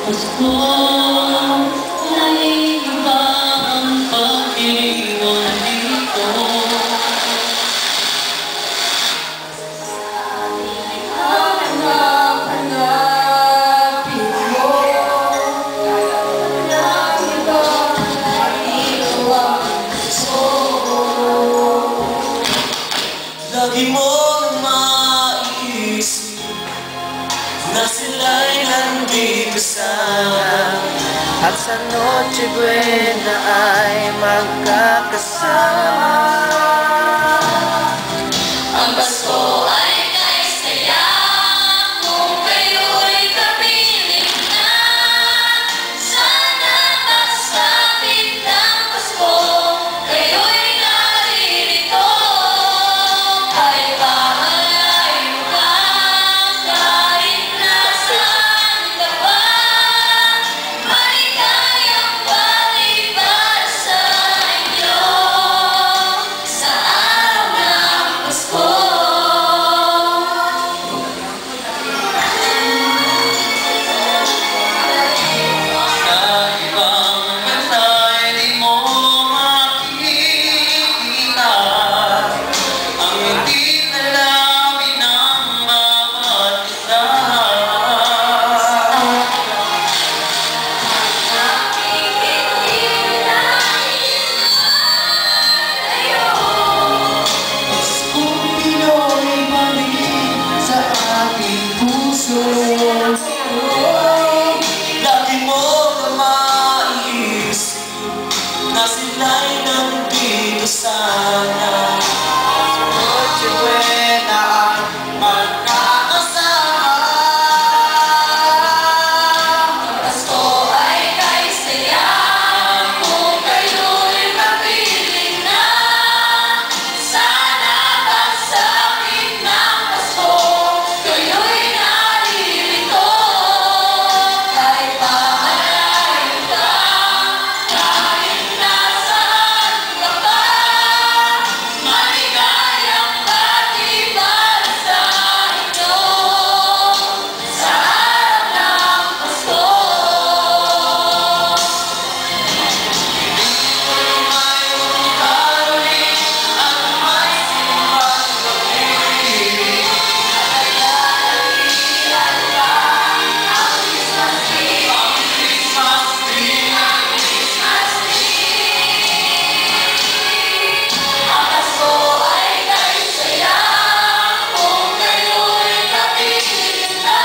Pasko ay iba ang pag-iwan dito. Hanap-hanapin mo ng iba ay ito ang gusto. Lagi mong maiisip na sila'y nandito sana, at sa Noche Buena ay magkakasama. Ang Pasko ay kay saya kung kayo'y kapiling na. Sana kasapit ng Pasko kayo'y naririto. Kahit pa malayo ka, kahit nasaan ka pa, maligayang bati para sa inyo sa araw ng Pasko. Sa ibang bantay di mo makikita ang ngiti na labi ng bawat isa. Paskong Pinoy balik sa ating puso. Lagi mo na maiisip na sila'y nandito sana. Noche Buena ang magkakasama. Ang Pasko ay kay saya kung kayo'y kapiling na. Sana kasapit ng Pasko kayo'y naririto. Kahit pa malayo ka, kahit nasaan ka pa, maligayang bati para sa inyo sa araw ng Pasko. Mayroong karuling at may simbang gabi. Naglalalian pa ang Christmas tree. Ang Christmas tree. Ang Christmas tree. Ang Pasko ay kay saya kung kayo'y kapiling na.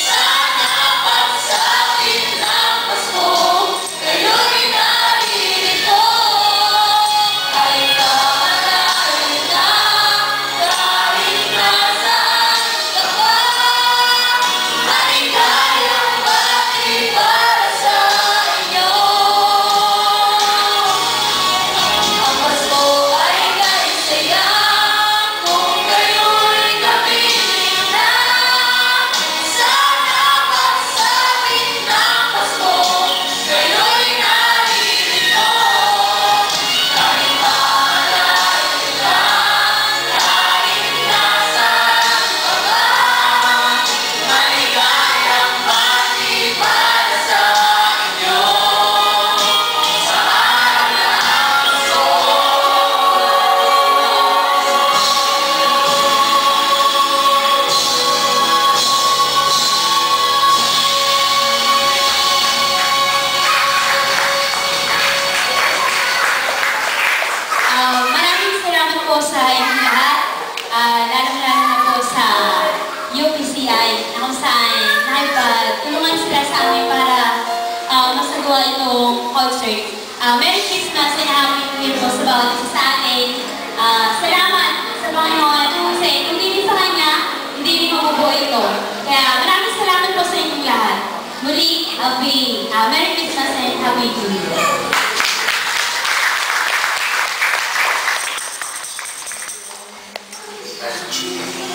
Sana pagsapit ng Pasko kayo'y naririto. Kahit pa malayo ka, kahit nasaan ka pa, maligayang bati para sa inyo. Ang Pasko ay kay saya kung kayo'y kapiling na. Sana pagsapit ng Pasko kayo'y naririto. Kahit pa malayo ka, kahit nasaan ka pa, maligayang bati para sa inyo sa araw ng Pasko. Maraming salamat po sa inyong lahat, lalong-lalo na po sa UPCI na kung saan nakipagtulungan sila sa amin para masagawa itong concert. Merry Christmas and Happy New Year po sa bawat isa sa atin. Salamat sa Panginoon kasi kung hindi sa Kanya, hindi rin mabubuo ito. Kaya maraming salamat po sa inyong lahat. Muli, Merry Christmas and Happy New Year. Thank you.